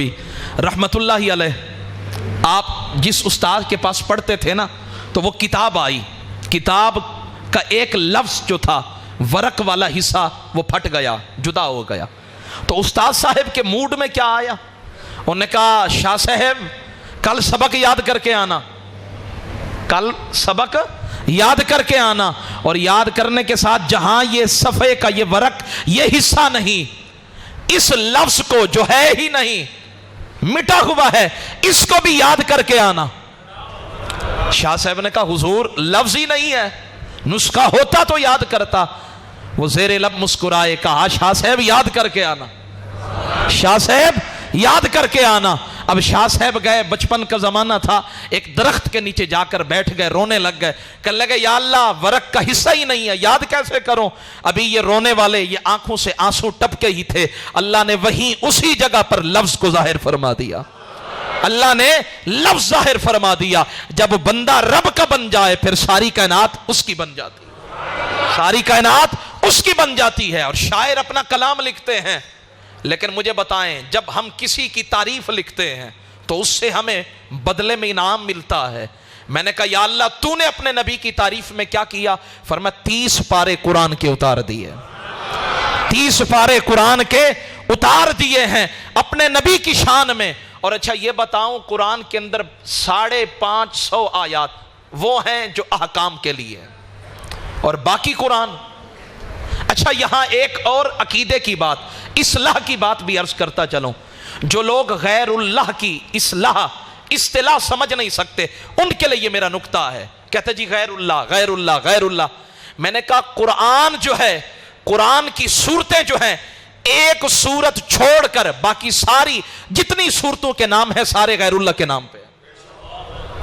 رحمت اللہ علیہ، آپ جس استاد کے پاس پڑھتے تھے نا تو وہ کتاب آئی، کتاب کا ایک لفظ جو تھا ورق والا حصہ وہ پھٹ گیا، جدا ہو گیا۔ تو استاد صاحب کے موڈ میں کیا آیا؟ انہوں نے کہا شاہ صاحب کل سبق یاد کر کے آنا، کل سبق یاد کر کے آنا، اور یاد کرنے کے ساتھ جہاں یہ صفحے کا یہ ورق یہ حصہ نہیں، اس لفظ کو جو ہے ہی نہیں مٹا ہوا ہے اس کو بھی یاد کر کے آنا۔ شاہ صاحب نے کہا حضور لفظ ہی نہیں ہے، نسخہ ہوتا تو یاد کرتا۔ وہ زیر لب مسکرائے، کہا شاہ صاحب یاد کر کے آنا، شاہ صاحب یاد کر کے آنا۔ اب شاہ صاحب گئے، بچپن کا زمانہ تھا، ایک درخت کے نیچے جا کر بیٹھ گئے، رونے لگ گئے، کہنے لگے یا اللہ ورق کا حصہ ہی نہیں ہے، یاد کیسے کروں؟ ابھی یہ رونے والے یہ آنکھوں سے آنسو ٹپکے ہی تھے، اللہ نے وہیں اسی جگہ پر لفظ کو ظاہر فرما دیا، اللہ نے لفظ ظاہر فرما دیا۔ جب بندہ رب کا بن جائے پھر ساری کائنات اس کی بن جاتی ہے، ساری کائنات اس کی بن جاتی ہے۔ اور شاعر اپنا کلام لکھتے ہیں، لیکن مجھے بتائیں جب ہم کسی کی تعریف لکھتے ہیں تو اس سے ہمیں بدلے میں انعام ملتا ہے۔ میں نے کہا یا اللہ تو نے اپنے نبی کی تعریف میں کیا کیا؟ فرمایا 30 پارے قرآن کے اتار دیے، 30 پارے قرآن کے اتار دیے ہیں اپنے نبی کی شان میں۔ اور اچھا یہ بتاؤں قرآن کے اندر 550 آیات وہ ہیں جو احکام کے لیے، اور باقی قرآن۔ اچھا یہاں ایک اور عقیدے کی بات، اصلاح کی بات بھی عرض کرتا چلوں۔ جو لوگ غیر اللہ کی اصطلاح سمجھ نہیں سکتے ان کے لیے یہ میرا نکتہ ہے، کہتے جی غیر اللہ غیر اللہ غیر اللہ۔ میں نے کہا قرآن جو ہے، قرآن کی صورتیں جو ہیں، ایک صورت چھوڑ کر باقی ساری جتنی صورتوں کے نام ہیں سارے غیر اللہ کے نام پہ۔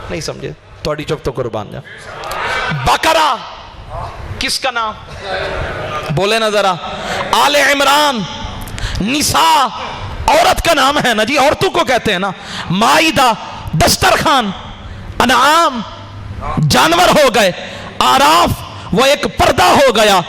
نہیں سمجھے؟ تھوڑی چپ تو قربان جا۔ بقرہ کس کا نام؟ بولے نا ذرا۔ آل عمران، نساء عورت کا نام ہے نا جی، عورتوں کو کہتے ہیں نا۔ مائدہ دسترخوان، انعام جانور ہو گئے، آراف وہ ایک پردہ ہو گیا،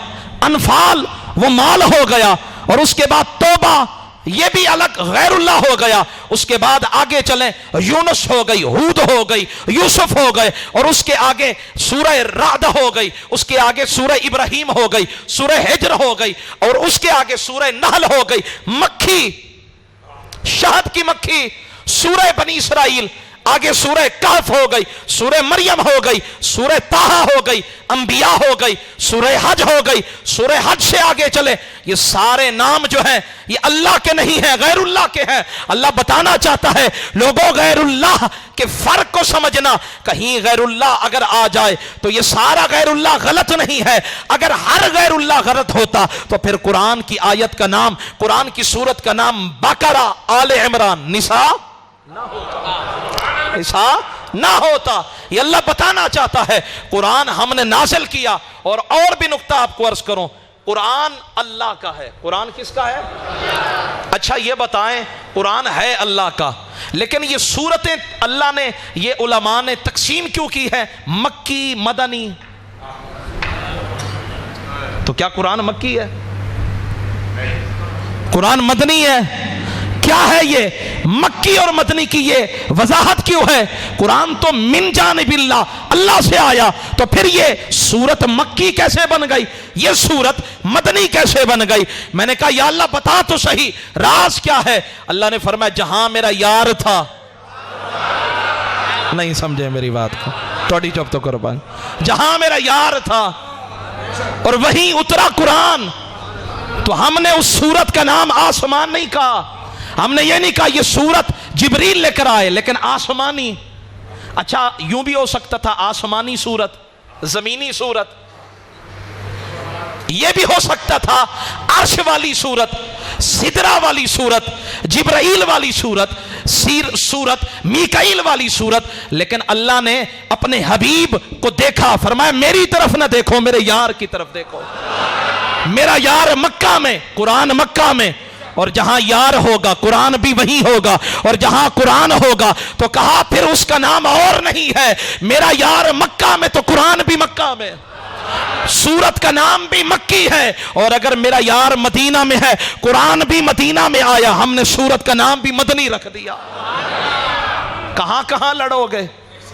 انفال وہ مال ہو گیا، اور اس کے بعد توبہ یہ بھی الگ غیر اللہ ہو گیا۔ اس کے بعد آگے چلیں، یونس ہو گئی، ہود ہو گئی، یوسف ہو گئے، اور اس کے آگے سورہ رعد ہو گئی، اس کے آگے سورہ ابراہیم ہو گئی، سورہ ہجر ہو گئی، اور اس کے آگے سورہ نحل ہو گئی، مکھی شہد کی مکھی سورہ بنی اسرائیل، آگے سورہ کہف ہو گئی، سورہ مریم ہو گئی، سورہ طٰہٰ ہو گئی، انبیاء ہو گئی، سورہ حج ہو گئی، سورہ حج سے آگے چلے۔ یہ سارے نام جو ہیں یہ اللہ کے نہیں ہیں، غیر اللہ کے ہیں۔ اللہ بتانا چاہتا ہے لوگوں غیر اللہ کے فرق کو سمجھنا، کہیں غیر اللہ اگر آ جائے تو یہ سارا غیر اللہ غلط نہیں ہے۔ اگر ہر غیر اللہ غلط ہوتا تو پھر قرآن کی آیت کا نام، قرآن کی سورت کا نام بقرہ، آل عمران، نساء نہ ہوتا، ایسا نہ ہوتا۔ یہ اللہ بتانا چاہتا ہے قرآن ہم نے نازل کیا۔ اور بھی نقطہ آپ کو عرض کروں، قرآن اللہ کا ہے۔ قرآن کس کا ہے؟ اچھا یہ بتائیں قرآن ہے اللہ کا، لیکن یہ سورتیں اللہ نے، یہ علماء نے تقسیم کیوں کی ہے مکی مدنی؟ تو کیا قرآن مکی ہے؟ قرآن مدنی ہے؟ کیا ہے یہ مکی اور مدنی کی یہ وضاحت کیوں ہے؟ قرآن تو من جانب اللہ، اللہ سے آیا، تو پھر یہ سورت مکی کیسے بن گئی؟ یہ سورت مدنی کیسے بن گئی؟ میں نے کہا یا اللہ بتا تو صحیح راز کیا ہے؟ اللہ نے فرمایا جہاں میرا یار تھا۔ نہیں سمجھے میری بات کو؟ تھوڑی چپ تو قربان۔ جہاں میرا یار تھا اور وہیں اترا قرآن، تو ہم نے اس سورت کا نام آسمان نہیں کہا، ہم نے یہ نہیں کہا یہ سورت جبریل لے کر آئے، لیکن آسمانی۔ اچھا یوں بھی ہو سکتا تھا آسمانی سورت، زمینی سورت، یہ بھی ہو سکتا تھا عرش والی سورت، سدرہ والی سورت، جبرائیل والی سورت، سورت میکائیل والی سورت۔ لیکن اللہ نے اپنے حبیب کو دیکھا، فرمایا میری طرف نہ دیکھو، میرے یار کی طرف دیکھو۔ میرا یار مکہ میں، قرآن مکہ میں، اور جہاں یار ہوگا قرآن بھی وہی ہوگا، اور جہاں قرآن ہوگا تو کہا پھر اس کا نام اور نہیں ہے، میرا یار مکہ میں تو قرآن بھی مکہ میں۔ سورت کا نام بھی مکی ہے، اور اگر میرا یار مدینہ میں ہے، قرآن بھی مدینہ میں آیا، ہم نے سورت کا نام بھی مدنی رکھ دیا۔ کہاں کہاں لڑو گے،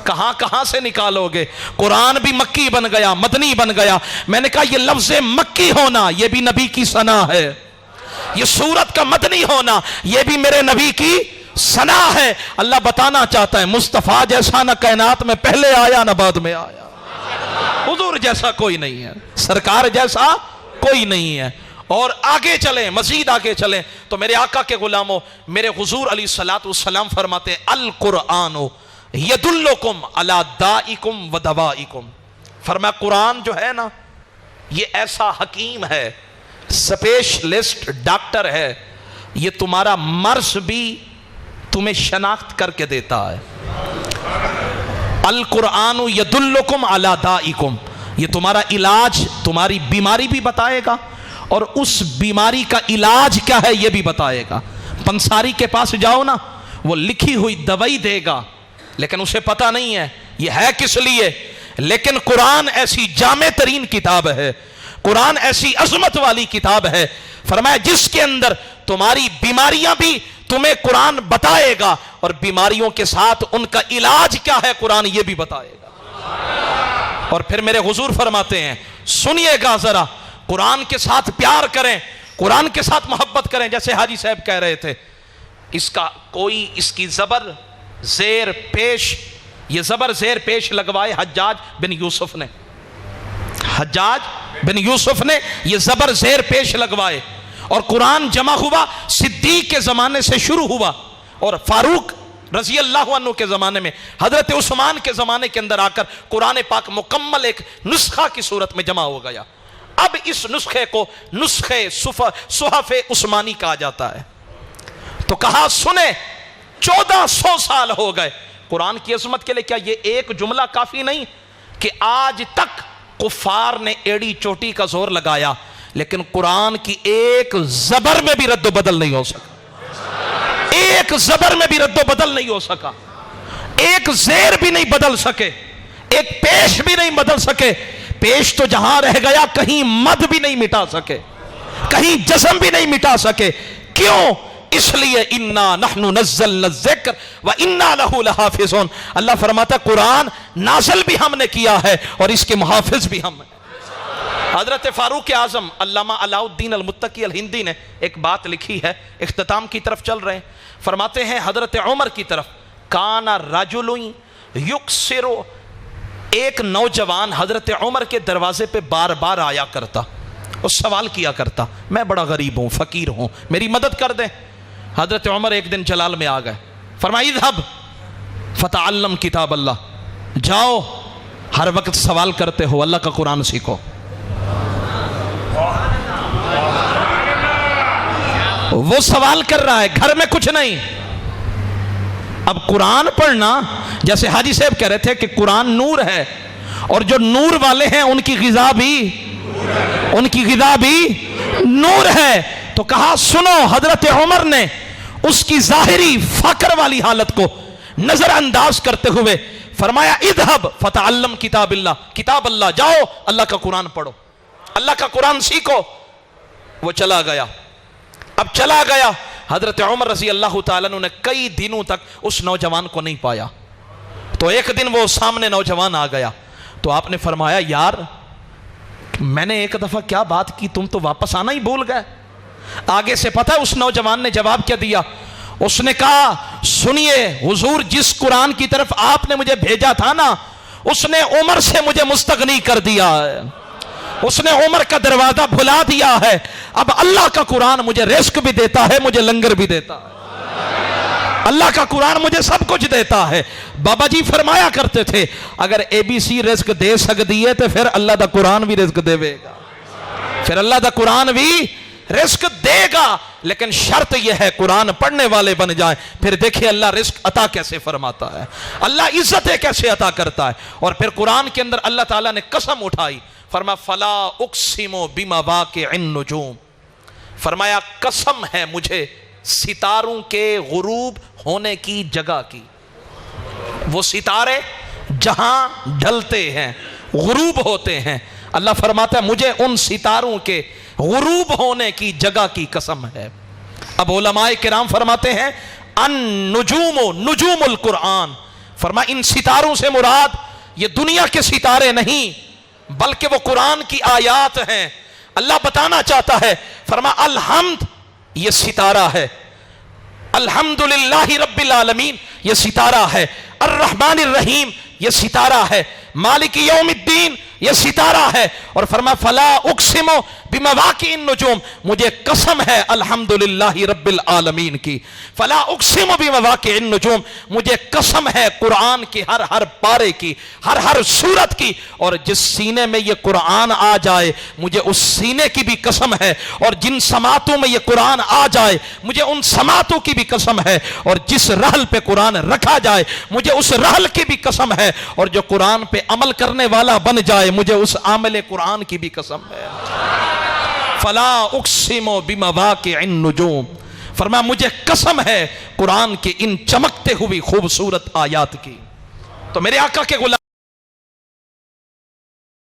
کہاں کہاں سے نکالو گے؟ قرآن بھی مکی بن گیا، مدنی بن گیا۔ میں نے کہا یہ لفظ مکی ہونا یہ بھی نبی کی ثنا ہے، یہ سورت کا مدنی ہونا یہ بھی میرے نبی کی ثنا ہے۔ اللہ بتانا چاہتا ہے مصطفیٰ جیسا نہ کائنات میں پہلے آیا نہ بعد میں آیا، حضور جیسا کوئی نہیں ہے، سرکار جیسا کوئی نہیں ہے۔ اور آگے چلیں، مزید آگے چلیں تو میرے آقا کے غلاموں، میرے حضور علیہ السلام فرماتے ہیں القرآن یدلکم علی دائکم و دوائکم۔ فرمایا قرآن جو ہے نا یہ ایسا حکیم ہے، اسپیشلسٹ ڈاکٹر ہے، یہ تمہارا مرض بھی تمہیں شناخت کر کے دیتا ہے۔ القرآن یدلکم علی دائکم، یہ تمہارا علاج، تمہاری بیماری بھی بتائے گا، اور اس بیماری کا علاج کیا ہے یہ بھی بتائے گا۔ پنساری کے پاس جاؤ نا، وہ لکھی ہوئی دوائی دے گا لیکن اسے پتہ نہیں ہے یہ ہے کس لیے۔ لیکن قرآن ایسی جامع ترین کتاب ہے، قرآن ایسی عظمت والی کتاب ہے، فرمایا جس کے اندر تمہاری بیماریاں بھی تمہیں قرآن بتائے گا، اور بیماریوں کے ساتھ ان کا علاج کیا ہے قرآن یہ بھی بتائے گا۔ اور پھر میرے حضور فرماتے ہیں سنیے گا ذرا، قرآن کے ساتھ پیار کریں، قرآن کے ساتھ محبت کریں۔ جیسے حاجی صاحب کہہ رہے تھے اس کی زبر زیر پیش، یہ زبر زیر پیش لگوائے حجاج بن یوسف نے، حجاج بن یوسف نے یہ زبر زیر پیش لگوائے، اور قرآن جمع ہوا صدیق کے زمانے سے شروع ہوا، اور فاروق رضی اللہ عنہ کے زمانے میں، حضرت عثمان کے زمانے کے اندر آ کر قرآن پاک مکمل ایک نسخہ کی صورت میں جمع ہو گیا۔ اب اس نسخے کو نسخے صحف عثمانی کہا جاتا ہے۔ تو کہا سنے 1400 سال ہو گئے قرآن کی عظمت کے لئے، کیا یہ ایک جملہ کافی نہیں کہ آج تک کفار نے ایڑی چوٹی کا زور لگایا لیکن قرآن کی ایک زبر میں بھی رد و بدل نہیں ہو سکا، ایک زبر میں بھی رد و بدل نہیں ہو سکا، ایک زیر بھی نہیں بدل سکے، ایک پیش بھی نہیں بدل سکے۔ پیش تو جہاں رہ گیا کہیں مد بھی نہیں مٹا سکے، کہیں جزم بھی نہیں مٹا سکے۔ کیوں؟ اس لیے اِنَّا نَحْنُ نَزَّلْنَا الذِّكْرَ وَإِنَّا لَهُ لَحَافِظُونَ، اللہ فرماتا قرآن نازل بھی ہم نے کیا ہے اور اس کے محافظ بھی ہم ہیں۔ حضرت فاروق اعظم علامہ علاء الدین المتقی الہندی نے ایک بات لکھی ہے، اختتام کی طرف چل رہے ہیں، فرماتے ہیں حضرت عمر کی طرف کان رجل یکسر، ایک نوجوان حضرت عمر کے دروازے پہ بار بار آیا کرتا اور سوال کیا کرتا میں بڑا غریب ہوں، فقیر ہوں، میری مدد کر دیں۔ حضرت عمر ایک دن جلال میں آ گئے، فرمایا اذهب فتعلم کتاب اللہ، جاؤ ہر وقت سوال کرتے ہو اللہ کا قرآن سیکھو۔ وہ سوال کر رہا ہے، گھر میں کچھ نہیں۔ اب قرآن پڑھنا، جیسے حاجی صاحب کہہ رہے تھے کہ قرآن نور ہے، اور جو نور والے ہیں ان کی غذا بھی نور ہے۔ تو کہا سنو، حضرت عمر نے اس کی ظاہری فقر والی حالت کو نظر انداز کرتے ہوئے فرمایا اذهب فتعلم کتاب اللہ، کتاب اللہ، جاؤ اللہ کا قرآن پڑھو، اللہ کا قرآن سیکھو۔ وہ چلا گیا۔ اب چلا گیا، حضرت عمر رضی اللہ تعالیٰ نے کئی دنوں تک اس نوجوان کو نہیں پایا۔ تو ایک دن وہ سامنے نوجوان آ گیا، تو آپ نے فرمایا یار میں نے ایک دفعہ کیا بات کی، تم تو واپس آنا ہی بھول گئے۔ آگے سے پتہ اس نوجوان نے جواب کیا دیا، اس نے کہا سنیے حضور، جس قرآن کی طرف آپ نے مجھے بھیجا تھا نا، اس نے عمر سے مجھے مستغنی کر دیا ہے، اس نے عمر کا دروازہ بھلا دیا ہے، اب اللہ کا قرآن مجھے رزق بھی دیتا ہے، مجھے لنگر بھی دیتا ہے، اللہ کا قرآن مجھے سب کچھ دیتا ہے۔ بابا جی فرمایا کرتے تھے اگر اے بی سی رزق دے سکتی ہے تو پھر اللہ دا قرآن بھی رزق دے گا، پھر اللہ دا قرآن بھی رزق دے گا، لیکن شرط یہ ہے قرآن پڑھنے والے بن جائیں۔ پھر دیکھیں اللہ رزق عطا کیسے فرماتا ہے، اللہ عزتیں کیسے عطا کرتا ہے۔ اور پھر قرآن کے اندر اللہ تعالیٰ نے قسم اٹھائی، فرمایا فلا اقسم بمواقع النجوم، فرمایا قسم ہے مجھے ستاروں کے غروب ہونے کی جگہ کی۔ وہ ستارے جہاں ڈھلتے ہیں، غروب ہوتے ہیں، اللہ فرماتا ہے مجھے ان ستاروں کے غروب ہونے کی جگہ کی قسم ہے۔ اب علماء کرام فرماتے ہیں النجوم نجوم القرآن، فرما ان ستاروں سے مراد یہ دنیا کے ستارے نہیں بلکہ وہ قرآن کی آیات ہیں۔ اللہ بتانا چاہتا ہے، فرما الحمد یہ ستارہ ہے، الحمدللہ رب العالمین یہ ستارہ ہے، الرحمن الرحیم یہ ستارہ ہے، مالک یوم الدین یہ ستارہ ہے، اور فرما فلا اقسم بمواقع النجوم، مجھے قسم ہے الحمدللہ رب العالمین کی، فلا اقسم بمواقع النجوم، مجھے قسم ہے قرآن کی ہر ہر پارے کی، ہر ہر سورت کی، اور جس سینے میں یہ قرآن آ جائے مجھے اس سینے کی بھی قسم ہے، اور جن سماعتوں میں یہ قرآن آ جائے مجھے ان سماعتوں کی بھی قسم ہے، اور جس رحل پہ قرآن رکھا جائے مجھے اس رحل کی بھی قسم ہے، اور جو قرآن پہ عمل کرنے والا بن جائے مجھے اس عامل قرآن کی بھی قسم ہے۔ فلا اقسم بمواقع النجوم، فرمایا مجھے قسم ہے قرآن کے ان چمکتے ہوئی خوبصورت آیات کی۔ تو میرے آقا کے غلام